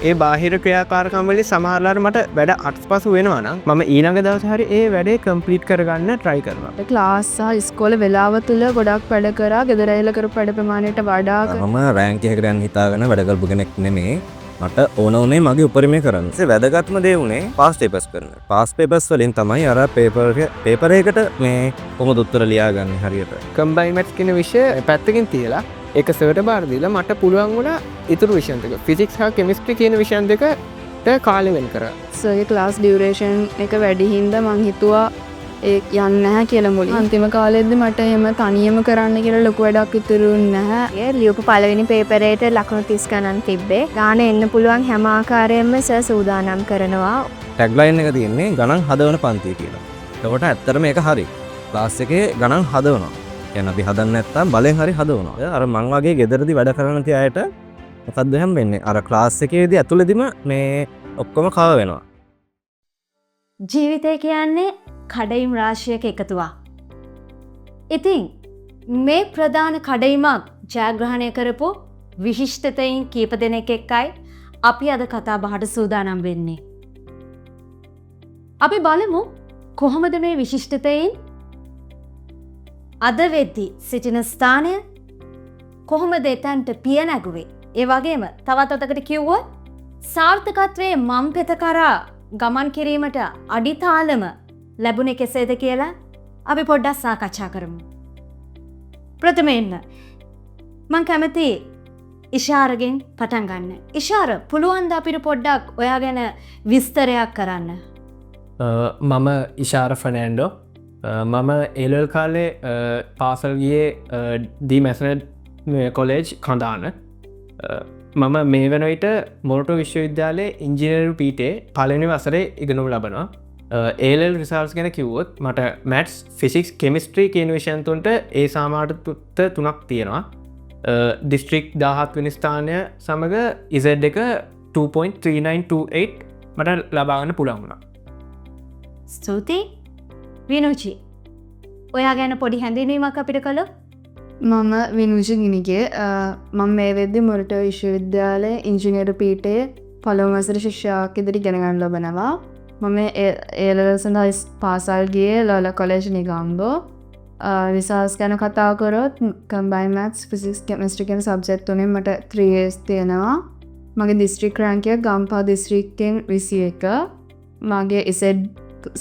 ඒ බාහිර ක්‍රියාකාරකම් වලින් සමහරවල් මට වැඩ අත්පසු වෙනවා නම් මම ඊළඟ දවසේ හරි ඒ වැඩේ කම්ප්ලීට් කරගන්න try කරනවා. ක්ලාස් සහ ඉස්කෝලේ වෙලාව තුල ගොඩක් වැඩ කරා ගෙදර ඇවිල්ලා කරපු වැඩ ප්‍රමාණයට වඩා මම රෑන්ක් එකකට යන්න හිතාගෙන වැඩ කරපු කෙනෙක් නෙමෙයි. මට ඕන උනේ මගේ උපරිමය කරන්න. ඒ වැදගත්ම දේ උනේ පාස් පේපර්ස් කරන. පාස් පේපර්ස් වලින් තමයි අර පේපර් එකකට මේ කොහොමද උත්තර ලියාගන්නේ හරියට. කම්බයින් මැත්ස් කියන විෂය පැත්තකින් තියලා ඒක සර්ට බාර දීලා මට පුළුවන් වුණා ඉතුරු විෂයන් දෙක ෆිසික්ස් හා කෙමිස්ට්‍රි කියන විෂයන් දෙකට කාලෙ වෙන් කරා. සර්ගේ ක්ලාස් ඩියුරේෂන් එක වැඩි හින්දා මං හිතුවා ඒ යන්නේ නැහැ කියලා මුලින්. අන්තිම කාලෙද්දි මට එහෙම තනියම කරන්න කියලා ලොකු වැඩක් ඉතුරු නැහැ. ඒ ලියපු පළවෙනි පේපර් එකට ලකුණු 30 ගණන් තිබ්බේ. ගාන එන්න පුළුවන් හැම ආකාරයෙන්ම සර් සූදානම් කරනවා. ටැග්ලයින් එක තියෙන්නේ ගණන් හදවන පන්තිය කියලා. එතකොට ඇත්තටම මේක හරි. ක්ලාස් එකේ ගණන් හදවනවා. කියන්නේ අපි හදන්න නැත්තම් බලෙන් හරි හදවනවා. අර මං වගේ ගෙදරදී වැඩ කරන තිය අයට මොකද්ද හැම වෙන්නේ? අර ක්ලාස් එකේදී ඇතුළේදීම මේ ඔක්කොම කව වෙනවා. ජීවිතය කියන්නේ කඩයිම් රාශියක එකතුවක්. ඉතින් මේ ප්‍රධාන කඩයිමක් ජයග්‍රහණය කරපු විශිෂ්ටතයින් කීප දෙනෙක් එක්කයි අපි අද කතා බහට සූදානම් වෙන්නේ. අපි බලමු කොහොමද මේ විශිෂ්ටතයින් අද වෙද්දී සිටින ස්ථානය කොහොමද එතන්ට පිය නැගුවේ? ඒ වගේම තවත් අතකට කිව්වොත් සාර්ථකත්වයේ මම් පෙත කරා ගමන් කිරීමට අඩිතාලම ලැබුණේ කෙසේද කියලා අපි පොඩ්ඩක් සාකච්ඡා කරමු. ප්‍රථමයෙන්ම මං කැමති ඉෂාරගෙන් පටන් ගන්න. ඉෂාර පුළුවන් ද අපිට පොඩ්ඩක් ඔයා ගැන විස්තරයක් කරන්න? මම ඉෂාර ෆර්නෑන්ඩෝ. මම ඒලල් කාලේ පාසල් ගියේ දී මැසනඩ් කොලේජ් කඳාන. මම මේ වන විට මොරටු විශ්වවිද්‍යාලයේ ඉංජිනේරු පීටේ පළවෙනි වසරේ ඉගෙනුම් ලබනවා. ඒලල් රිසල්ස් ගැන කිව්වොත් මට මැට්ස් ෆිසික්ස් කෙමිස්ට්‍රී කියන විෂයන්තුන්ට ඒ සාමාර්ථ තුනක් තියෙනවා. දිස්ත්‍රික් 17 වෙනි ස්ථානය සමඟ ඉසඩ් එක 2.3928 මට ලබාගන්න පුළුවන් වුණා. ස්තුතියි විනුචි. ඔයා ගැන පොඩි හැඳින්වීමක් අපිට කළොත්? මම විනුජි ගිනිගේ. මම මේ වෙද්දි මොරටු විශ්වවිද්‍යාලයේ ඉංජිනේරු පීඨයේ පළමු වසර ශිෂ්‍යයෙක් ඉදිරි ඉගෙන ගන්න ලබනවා. මම ඒ ලෙවල් සඳහා පාසල් ගියේ ලෝලා කොලේජ් නිගම්බෝ. රිසර්ච් ගැන කතා කරොත් කම්බයින් මැත්ස් ෆිසික්ස් කෙමිස්ට්‍රි කියන සබ්ජෙක්ට් තුනෙන් මට 3A's තියෙනවා. මගේ දිස්ත්‍රික් රැංක් එක ගම්පහ දිස්ත්‍රික්කෙන් 21. මගේ ඉසෙඩ්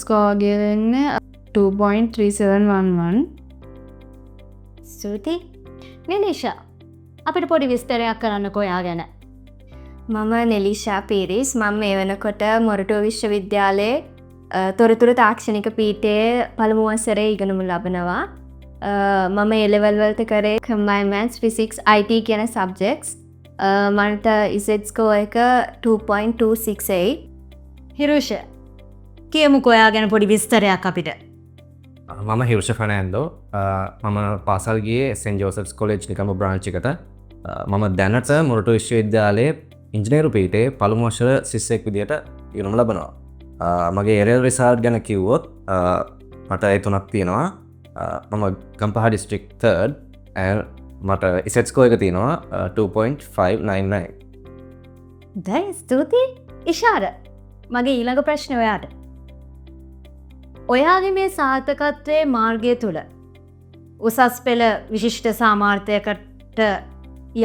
ස්කෝර් ගියන්නේ 2.3711. ස්තුතියි. නිලිෂා අපිට පොඩි විස්තරයක් කරන්නකෝ ඔයා ගැන. මම නෙලිෂා පීරිස්. මම මේ වෙනකොට මොරටු විශ්වවිද්‍යාලයේ තොරතුරු තාක්ෂණික පීඨයේ පළමු වසරේ ඉගෙනුම ලබනවා. මම ඒ ලෙවල් වලට කරේ කම්බයින් මැත්ස් ෆිසික්ස් IT කියන සබ්ජෙක්ට්ස්. මට ඉසෙඩ් ස්කෝර් එක 2.268. හිරුෂ කියමුකෝ ඔයා ගැන පොඩි විස්තරයක් අපිට. මම හිරුෂ ෆර්නෑන්ඩෝ. මම පාසල් ගියේ සෙන්ට් ජෝසෆ්ස් කොලේජ් නිකම්බ බ්‍රාන්ච් එකට. මම දැනට මොරටු විශ්වවිද්‍යාලයේ ඉංජිනේරු පීඨයේ පළමු වසර ශිෂ්‍යයෙක් විදියට ඉගෙනුම ලබනවා. මගේ එරෙල් රිසල්ට් ගැන කිව්වොත් මට ඒ තුනක් තියෙනවා. මම ගම්පහ ඩිස්ට්‍රික් 3rd මට ඉසෙඩ් ස්කෝර් එක තියෙනවා 2.599. දැන් ස්තුතියි ඉෂාර. මගේ ඊළඟ ප්‍රශ්නේ ඔයාට. ඔයාගේ මේ සාර්ථකත්වයේ මාර්ගය තුල උසස් පෙළ විශිෂ්ට සාමාර්ථයකට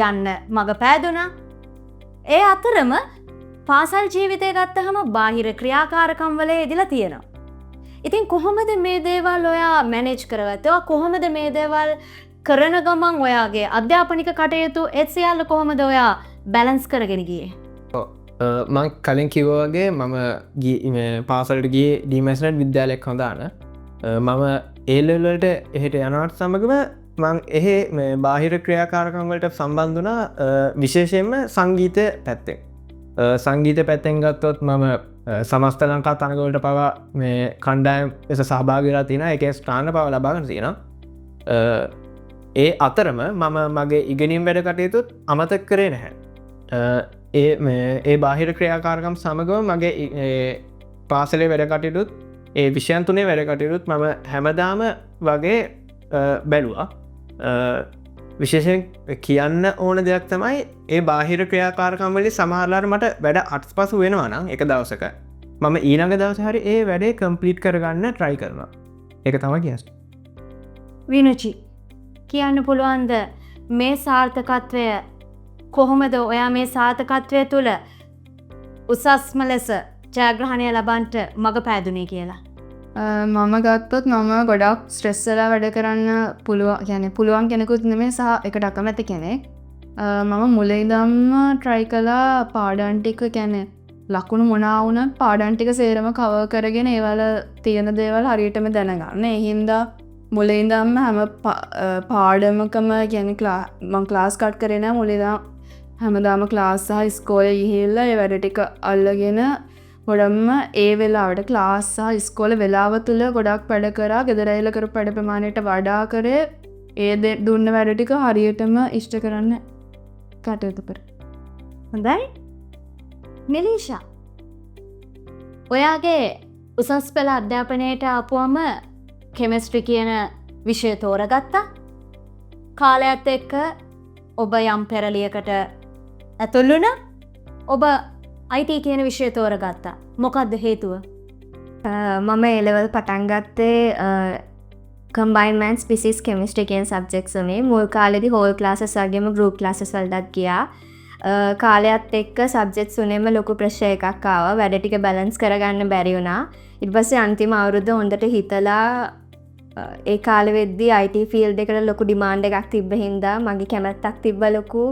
යන්න මඟ පෑදුනා. ඒ අතරම පාසල් ජීවිතය ගත්තහම බාහිර ක්‍රියාකාරකම් වල යෙදලා තියෙනවා. ඉතින් කොහොමද මේ දේවල් ඔයා මැනේජ් කරගත්තේ? කොහොමද මේ දේවල් කරන ගමන් ඔයාගේ අධ්‍යාපනික කටයුතු ඒත් සියල්ල කොහොමද ඔයා බැලන්ස් කරගෙන ගියේ? මං කලින් කිව්වා වගේ මම පාසලට ගියේ දී මැසනඩ් විද්‍යාලයක් හොඳාන. මම ඒ ලෙවල් වලට එහෙට යනවත් සමගම මං එහෙ මේ බාහිර ක්‍රියාකාරකම් වලට සම්බන්ධ වුණා විශේෂයෙන්ම සංගීතය පැත්තෙන්. සංගීත පැත්තෙන් ගත්තොත් මම සමස්ත ලංකා තරගවලට පවා මේ කණ්ඩායම් ලෙස සහභාගී වෙලා තියෙනවා. ඒකේ ස්ථාන පවා ලබා ගන්න තියෙනවා. ඒ අතරම මම මගේ ඉගෙනීම් වැඩ කටයුතුත් අමතක කරේ නැහැ. ඒ බාහිර ක්‍රියාකාරකම් සමගම මගේ පාසලේ වැඩ කටයුතුත් ඒ විෂයන් තුනේ වැඩ කටයුතුත් මම හැමදාම වගේ බැලුවා. විශේෂෙන් කියන්න ඕන දෙයක් තමයි ඒ බාහිර ක්‍රියාකාරකම්වලි සමහරලාට මට වැඩ අටස් පසු වෙනවානම් එක දවසක මම ඊළඟ දවස හරි ඒ වැඩේ කම්පලීට් කරගන්න ට්‍රයි කරනවා එක තම කියස් විනුචි කියන්න පුළුවන්ද මේ සාර්ථකත්වය කොහොමද ඔයා මේ සාර්ථකත්වය තුළ උසස්ම ලෙස ජයග්‍රහණය ලබන්ට මඟ පෑදුනේ කියලා. මම ගත්තොත් මම ගොඩක් ස්ට්‍රෙස්සලා වැඩ කරන්න පුළුවන් කෙනෙකුත් නෙමේ සහ එකට අකමැති කෙනෙක්. මම මුලයිදම්ම ට්‍රයි කලා පාඩන්ටික කැනෙ ලකුණු මොනාවුනත් පාඩන්ටික සේරම කව කරගෙන ඒවල තියෙන දේවල් හරියටම දැනගන්න. එහින්දා මුලයිදම්ම හැම පාඩමකම ගැන මං ක්ලාස් කට් කරෙන මුලිදා හැමදාම ක්ලාස් සහ ස්කෝල ඉහිල්ල ඒ වැඩටික අල්ලගෙන ගොඩම්ම ඒ වෙලාවට ක්ලාස් සහ ස්කෝල වෙලාව තුළ ගොඩක් වැඩ කරා ගෙදරයිල කර පැඩ ප්‍රමාණයට වඩා කරේ ඒ දුන්න වැඩටික හරියටම ඉෂ්ට කරන්න කටයුතු කර. හොඳයි නිලීෂා ඔයාගේ උසස් පෙළ අධ්‍යාපනයට ආපුවම කෙමිස්ට්‍රි කියන විෂය තෝරගත්තා. කාලයත් එක්ක ඔබ යම් පෙරලියකට ඇතුල්ලුන ඔබ IT කියන විෂය තෝරගත්තා. මොකක්ද හේතුව? මම එලවල් පටන්ගත්තේ කම්බයින්මන්ස් පිසිස් කෙමිස්ට්‍රි කියන සබ්ජෙක්ට්ස් උනේ. මුල් කාලෙදි හෝල් ක්ලාසස් වගේම ගෲප් ක්ලාසස් වලටත් ගියා. කාලයත් එක්ක සබ්ජෙක්ට්ස් උනේම ලොකු ප්‍රෙෂර් එකක් ආවා. වැඩ ටික බැලන්ස් කරගන්න බැරි වුණා. ඊට පස්සේ අන්තිම අවුරුද්ද හොඳට හිතලා ඒ කාලෙ වෙද්දී IT ෆීල්ඩ් එකට ලොකු ඩිමාන්ඩ් එකක් තිබ්බ හින්දා මගේ කැමැත්තක් තිබ්බ ලොකු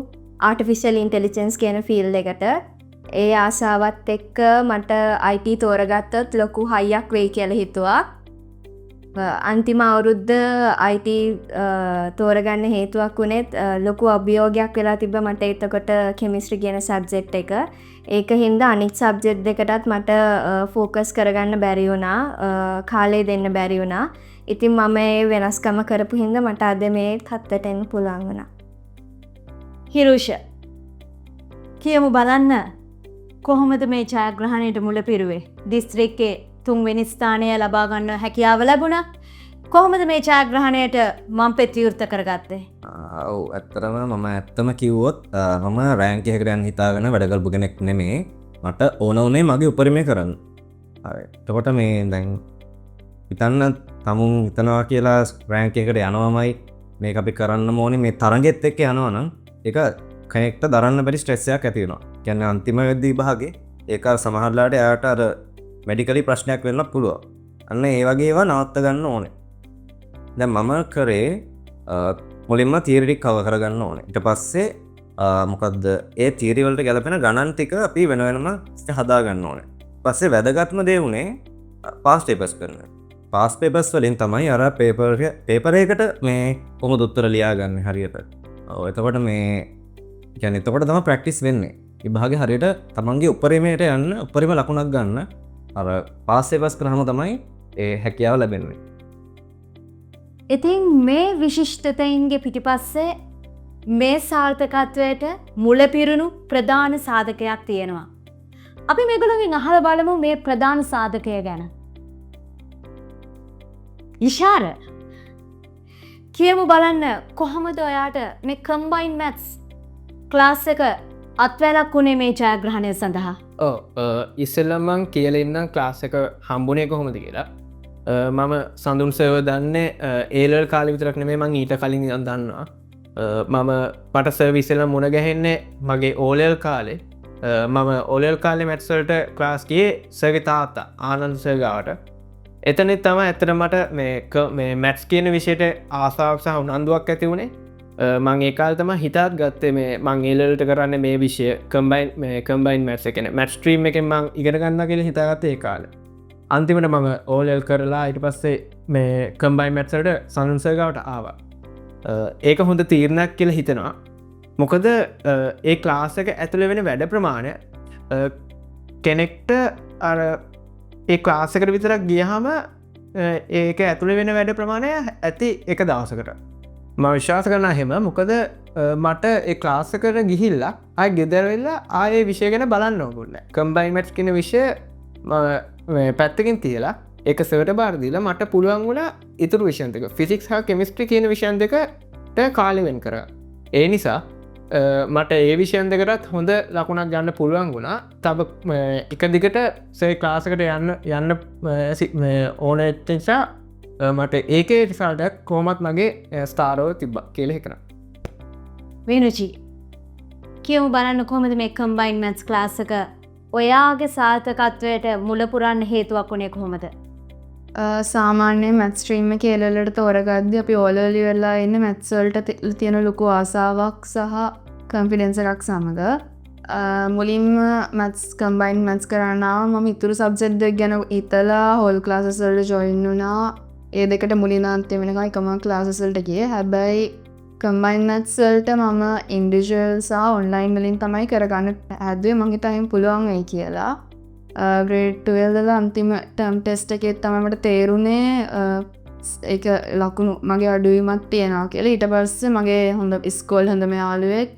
ආටිෆිෂල් ඉන්ටෙලිජන්ස් කියන ෆීල්ඩ් එකට. ඒ ආසාවත් එක්ක මට IT තෝරගත්තොත් ලොකු හයියක් වෙයි කියලා හිතුවා. අන්තිම අවුරුද්ද IT තෝරගන්න හේතුවක් වුණෙත් ලොකු අභියෝගයක් වෙලා තිබ්බ මට එතකොට කෙමිස්ට්‍රි කියන සබ්ජෙක්ට් එක. ඒක හින්දා අනිත් සබ්ජෙක්ට් දෙකටත් මට ෆෝකස් කරගන්න බැරි වුණා. කාලය දෙන්න බැරි වුණා. ඉතින් මම ඒ වෙනස්කම කරපු හින්දා මට අද මේ තත්ත්වයට එන්න පුළුවන් වුණා. හිරුෂ කියමු බලන්න කොහොමද මේ ජයග්‍රහණයට මුල පිරුවේ? දිස්ත්‍රික්කේ 3 වෙනි ස්ථානය ලබා ගන්න හැකියාව ලැබුණා. කොහොමද මේ ජයග්‍රහණයට මම ප්‍රතිවෘත කරගත්තේ? ඔව් ඇත්තටම මම ඇත්තම කිව්වොත් මම රෑන්ක් එකකට යන්න හිතාගෙන වැඩ කරපු කෙනෙක් නෙමෙයි. මට ඕන උනේ මගේ උපරිමය කරන්න. හරි. එතකොට මේ දැන් හිතන්න තමුන් හිතනවා කියලා රෑන්ක් එකට යනවාමයි මේක අපි කරන්න ඕනේ මේ තරගෙත් එක්ක යනවා නම් ඒක කෙනෙක්ට දරන්න බැරි ස්ට්‍රෙස් එකක් ඇති වෙනවා. කියන්නේ අන්තිම විභාගේ ඒක සමහරලාට එයාට අර මෙඩිකලි ප්‍රශ්නයක් වෙන්න පුළුවන්. අන්න ඒ වගේ ඒවා නවත්ත ගන්න ඕනේ. දැන් මම කරේ මුලින්ම තියරි ටික කවර් කරගන්න ඕනේ. ඊට පස්සේ මොකද්ද ඒ තියරි වලට ගැලපෙන ගණන් ටික අපි වෙන වෙනම හදා ගන්න ඕනේ. පස්සේ වැදගත්ම දේ උනේ පාස් පේපර්ස් කරන. පාස් පේපර්ස් වලින් තමයි අර පේපර් එකකට මේ කොහොමද උත්තර ලියාගන්නේ හරියට. ඔව් එතකොට මේ කියන්නේ එතකොට තමයි ප්‍රැක්ටිස් වෙන්නේ. විභාගේ හරියට තමන්ගේ උපරිමයට යන්න උපරිම ලකුණක් ගන්න අර පාස් පේපර්ස් කරාම තමයි ඒ හැකියාව ලැබෙන්නේ. ඉතින් මේ විශිෂ්ටතයින්ගේ පිටිපස්සේ මේ සාර්ථකත්වයට මුල පිරුණු ප්‍රධාන සාධකයක් තියෙනවා. අපි මේගොල්ලෝගෙන් අහලා බලමු මේ ප්‍රධාන සාධකය ගැන. ඉෂාර කියමු බලන්න කොහොමද ඔයාට මේ කම්බයින් මැත්ස් ක්ලාස් එක අත්වැලක් වුණේ මේ ජයග්‍රහණය සඳහා? ඉස්සෙල්ලමං කියලා ඉන්න ක්ලාස් එක හම්බුනේ කොහොමද කියලා. මම සඳුන් සර්ව දන්නේ ඒලල් කාලෙ විතරක් නෙමෙයි මං ඊට කලින් ඉඳන් දන්නවා. මම මට සර්විස් වල මුණ ගැහෙන්නේ මගේ ඕලෙල් කාලේ. මම ඕලෙල් කාලේ මැත්ස් වලට ක්ලාස් ගියේ සර්ගේ තාත්තා ආනන්ද සර් ගාවට. එතනත් තමයි ඇත්තට මට මේ මැත්ස් කියන විෂයට ආසාවක් සහ උනන්දුවක් ඇති වුණේ. මං ඒ කාලේ තමයි හිතත් ගත්තේ මේ මං ඒලල්ට කරන්නේ මේ විෂය කම්බයින් මැත්ස් එක කියන්නේ මැත්ස් ස්ට්‍රීම් එකෙන් මං ඉගෙන ගන්නවා කියලා හිතාගත්තේ ඒ කාලේ. අන්තිමට මම ඕලෙල් කරලා ඊට පස්සේ මේ කම්බයින් මැත්ස් වලට සඳුන් සර් ගාවට ආවා. ඒක හොඳ තීරණයක් කියලා හිතනවා. මොකද ඒ ක්ලාස් එක ඇතුළේ වෙන වැඩ ප්‍රමාණය කෙනෙක්ට අර ඒ ක්ලාස් එකට විතරක් ගියහම ඒක ඇතුළේ වෙන වැඩ ප්‍රමාණය ඇති එක දවසකට. මම විශ්වාස කරනවා එහෙම. මොකද මට ඒ ක්ලාස් එකට ගිහිල්ලා ආයෙ ගෙදර වෙලා ආයේ විෂය ගැන බලන්න ඕනේ. කම්බයින් මැත්ස් කියන විෂය පැත්තකින් තියලා ඒක සර්ට බාර දීලා මට පුළුවන් වුණා ඉතුරු විෂයන් දෙක ෆිසික්ස් හා කෙමිස්ට්‍රි කියන විෂයන් දෙකට කාලෙ වෙන් කරා. ඒ නිසා මට ඒ විෂයන් දෙකටත් හොඳ ලකුණක් ගන්න පුළුවන් වුණා. තබ එක දිගට සේ ක්ලාසකට යන්න ඕනනිසා මට ඒකේ රිසල්ටක් කෝමත් මගේ ස්ථාරෝ තිබ්බ කියල එකන. වෙනුචි කියමු බලන්න කොහොමද මේ කම්බයින් මැත්ස් ක්ලාස් එක ඔයාගේ සාර්ථකත්වයට මුල පුරන්න හේතුවක් වුණේ කොහොමද? සාමාන්‍ය මැත් ස්ට්‍රීම් කියලට තෝරගද්දි අපි ඕලලි වෙල්ලා එන්න මැත්සල්ට තියෙන ලොකු ආසාාවක් සහ කම්ෆිඩෙන්ස එකක් සමඟ මුලින්ම මැත්ස් කම්බයින් මැත්ස් කරන්නාව ම ඉතුරු සබ්සෙට් ගැන ඉතලා හොල් ක්ලාසසල්ට ජොයින් වුනා ඒ දෙකට මුලිනාන්තය වෙනකයි එකම ක්ලාසසල්ට ගිය. හැබැයි කම්බයින් මැත්සල්ට මම ඉන්ඩිජල් සහ ඔන්ලයින් වලින් තමයි කරගන්න හැදුවේ. මගේ තයිම් පුළුවන් වෙයි කියලා. ග්‍රේට්ටල්ල අන්තිම ටම් ටෙස්ට එකෙත් තමට තේරුණේ එක ලකුණු මගේ අඩුවීමත් තියෙනවා කියලා. ඊට පස්සේ මගේ හොඳ ස්කෝල් හොඳම යාළුවෙක්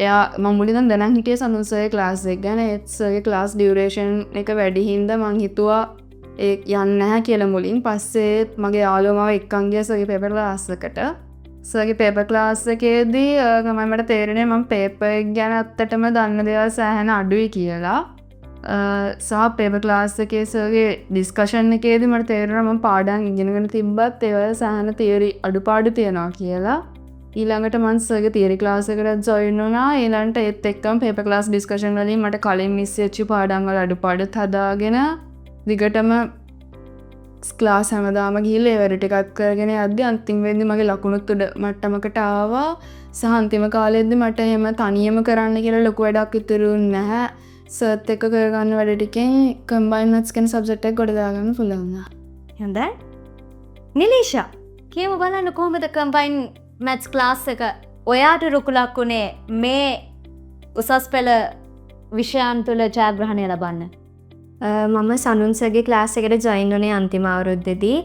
එයා මමුලින් දැනන් හිටිය සනුසය ක්ලාස්සෙක් ගැන ඒත්සගේ ක්ලාස් ඩියවරේෂන් එක වැඩිහින්ද මං හිතුවා ඒ යන්න හැ කියල මුලින්. පස්සේත් මගේ යාලුවමාව එක්කන්ගේ සගේ පෙපර් ලාස්සකට සගේ පේප ක්ලාස්සකේදී ගමමට තේරෙනේ මම පේප ගැන අත්තටම දන්න දෙවල් සෑහැන අඩුයි කියලා. සහ පේප ක්ලාස්සකේසගේ ඩිස්කශන් එකේදී මට තේරෙනම පාඩන් ඉගෙනගෙන තිබ්බත් ඒවල සෑහන තේරි අඩුපාඩු තියෙනවා කියලා. ඊළඟට මන්සගේ තේරි ක්ලාසකට ජොයින්නවා. ඊලන්ට ඒත් එක්කම පේප ක්ලාස් ඩිස්කශන් වලින් මට කලින් මිස්සිච්චි පාඩන්වල අඩුපාඩුත් හදාගෙන දිගටම ක්ලාස් හැමදාම ගිහිල්ලා ඒ වැඩ ටිකක් කරගෙන යද්දී අන්තිම වෙද්දී මගේ ලකුණුත් උඩ මට්ටමකට ආවා. සහ අන්තිම කාලෙද්දී මට එහෙම තනියම කරන්න කියලා ලොකු වැඩක් ඉතුරු නැහැ. සර්ත් එක කරගන්න වැඩ ටිකෙන් කම්බයින් මැත්ස් කියන සබ්ජෙක්ට් එක ගොඩ දාගන්න පුළුවන් වුණා. හොඳයි. නිලීෂා කියමු බලන්න කොහොමද කම්බයින් මැත්ස් ක්ලාස් එක ඔයාට රුකුලක් වුණේ මේ උසස් පෙළ විෂයන් තුළ ජයග්‍රහණය ලබන්න? මම සනුන්සගේ ක්ලාස් එකට ජොයින් වුණේ අන්තිම අවුරුද්දේදී.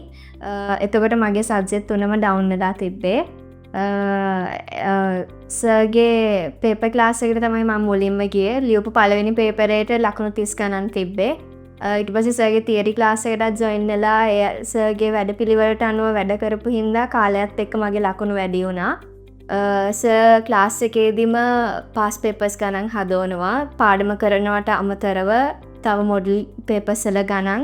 එතකොට මගේ සබ්ජෙක්ට් තුනම ඩවුන් වෙලා තිබ්බේ. සර්ගේ පේපර් ක්ලාස් එකට තමයි මම මුලින්ම ගියේ. ලියපු පළවෙනි පේපරේට ලකුණු 30 ගණන් තිබ්බේ. ඊට පස්සේ සර්ගේ තියරි ක්ලාස් එකටත් ජොයින් වෙලා සර්ගේ වැඩපිළිවෙලට අනුව වැඩ කරපු හින්දා කාලයත් එක්ක මගේ ලකුණු වැඩි වුණා. සර් ක්ලාස් එකේදීම පාස් පේපර්ස් ගණන් හදවනවා. පාඩම කරනවට අමතරව තව මොඩල් පේපර්ස් වල ගණන්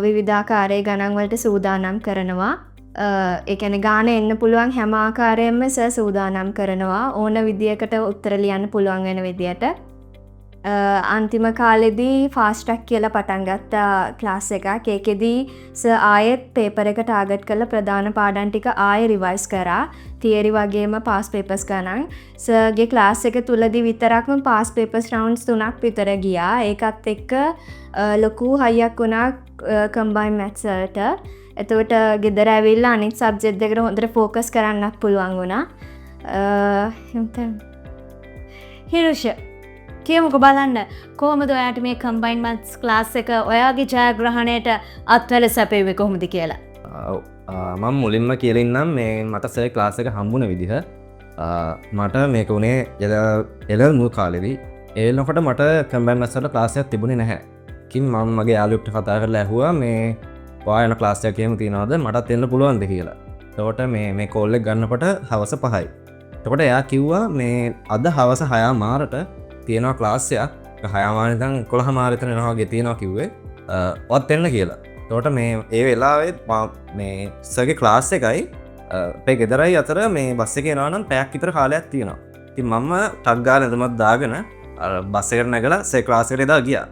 විවිධාකාරයේ ගණන් වලට සූදානම් කරනවා. ඒ කියන්නේ ගාන එන්න පුළුවන් හැම ආකාරයෙන්ම සර් සූදානම් කරනවා ඕන විදියකට උත්තර ලියන්න පුළුවන් වෙන විදියට. අන්තිම කාලෙදී ෆාස්ට් ට්‍රැක් කියලා පටන් ගත්තා ක්ලාස් එකක්. ඒකෙදී සර් ආයෙත් පේපර් එක ටාගට් කරලා ප්‍රධාන පාඩම් ටික ආයෙ රිවයිස් කරා. තියරි වගේම පාස් පේපර්ස් ගණන්. සර්ගේ ක්ලාස් එක තුලදී විතරක්ම පාස් පේපර්ස් රවුන්ඩ්ස් 3ක් විතර ගියා. ඒකත් එක්ක ලොකු හයියක් වුණා කම්බයින් මැත්ස් වලට. එතකොට ගෙදර ඇවිල්ලා අනිත් සබ්ජෙක්ට් දෙකට හොඳට ෆෝකස් කරන්නත් පුළුවන් වුණා. හිරුෂ කියමුකෝ බලන්න කොහොමද ඔයාට මේ කම්බයින් මැත්ස් ක්ලාස් එක ඔයාගේ ජයග්‍රහණයට අත්වල සැපෙන්නේ කොහොමද කියලා? මම මුලින්ම කියලින්නම් මේ මට සර් ක්ලාස් එක හම්බුන විදිහ. මට මේක උනේ එලල් මුල් කාලෙදී. ඒලකට මට කම්බයින් මැත්ස් වල ක්ලාස් එකක් තිබුණේ නැහැ. කින් මම මගේ යාළුවෙක්ට කතා කරලා ඇහුවා මේ ඔයා යන ක්ලාස් එකක් එහෙම තියනවද මටත් එන්න පුළුවන්ද කියලා. එතකොට මේ කෝල් එක ගන්නකොට හවස 5යි. එතකොට එයා කිව්වා මේ අද හවස 6 මාරට තියෙනවා ක්ලාස් එකක්. 6 මාර ඉඳන් 11 මාර විතර යනවා වගේ තියෙනවා කිව්වේ. ඔත් එන්න කියලා. එතකොට මේ ඒ වෙලාවෙත් මේ සර්ගේ ක්ලාස් එකයි අපේ ගෙදරයි අතර මේ බස් එකේ යනවා නම් පැයක් විතර කාලයක් තියෙනවා. ඉතින් මම ටක් ගාලා එදමත් දාගෙන අර බස් එකට නැගලා සර් ක්ලාස් එකට එදා ගියා.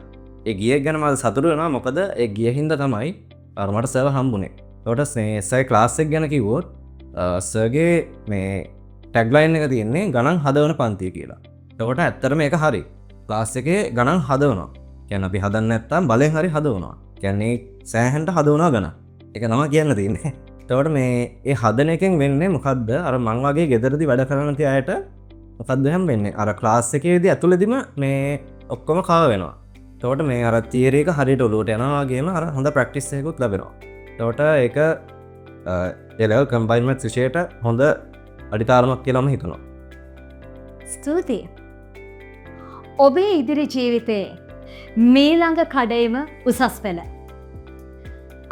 ඒ ගියේ ගැන මම සතුටු වෙනවා. මොකද ඒ ගිය හින්දා තමයි අර මට සර්ව හම්බුනේ. එතකොට සර් ක්ලාස් එක ගැන කිව්වොත් සර්ගේ මේ ටැග්ලයින් එක තියෙන්නේ ගණන් හදවන පන්තිය කියලා. එතකොට ඇත්තටම මේක හරි. ක්ලාස් එකේ ගණන් හදවනවා. කියන්නේ අපි හදන්න නැත්තම් බලෙන් හරි හදවනවා. කියන්නේ සෑහෙන්ට හදවනවා ගණන්. ඒක තමයි කියන්න තියෙන්නේ. එතකොට මේ ඒ හදන එකෙන් වෙන්නේ මොකද්ද? අර මං වගේ ගෙදරදී වැඩ කරන තියායට මොකද්ද හැම වෙන්නේ? අර ක්ලාස් එකේදී ඇතුළේදීම මේ ඔක්කොම කව වෙනවා. එතකොට මේ අර තියරි එක හරියට ඔලුවට යනවා වගේම අර හොඳ ප්‍රැක්ටිස් එකකුත් ලැබෙනවා. එතකොට ඒක ඒ කම්බයින් මැත්ස් විෂයට හොඳ අඩිතාලමක් කියලා මම හිතනවා. ස්තුතියි. ඔබේ ඉදිරි ජීවිතයේ මීළඟ කඩයිම උසස් පෙළ.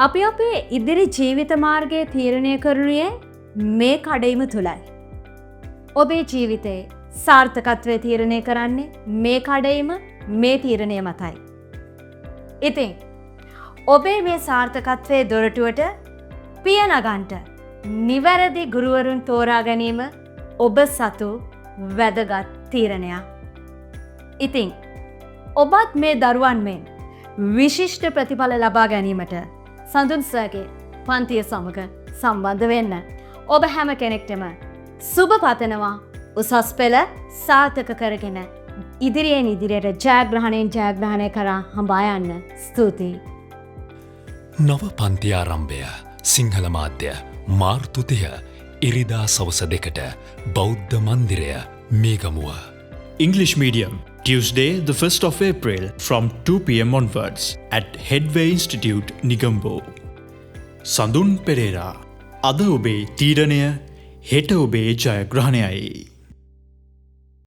අපි අපේ ඉදිරි ජීවිත මාර්ගය තීරණය කරනුයේ මේ කඩයිම තුලයි. ඔබේ ජීවිතයේ සාර්ථකත්වය තීරණය කරන්නේ මේ කඩයිම මේ තීරණය මතයි. ඉතින් ඔබේ මේ සාර්ථකත්වයේ දොරටුවට පියනගන්ට නිවැරදි ගුරුවරුන් තෝරා ගැනීම ඔබ සතු වැදගත් තීරණයක්. ඉතින් ඔබත් මේ දරුවන් මෙන් විශිෂ්ට ප්‍රතිඵල ලබා ගැනීමට සඳුන් සර්ගේ පන්තිය සමග සම්බන්ධ වෙන්න. ඔබ හැම කෙනෙක්ටම සුබ පතනවා උසස් පෙළ සාර්ථක කරගෙන ඉදිරියෙන් ඉදිරියට ජයග්‍රහණය කරා හඹා යන්න. ස්තුතියි. නව පන්ති ආරම්භය සිංහල මාධ්‍ය මාර්තු 30 ඉරිදා සවස 2ට බෞද්ධ මන්දිරය Megamuwa. English medium, Tuesday, the 1st of April from 2 p.m. onwards at Headway Institute, Negombo. සඳුන් පෙරේරා. අද ඔබේ තීරණය හෙට ඔබේ ජයග්‍රහණයයි.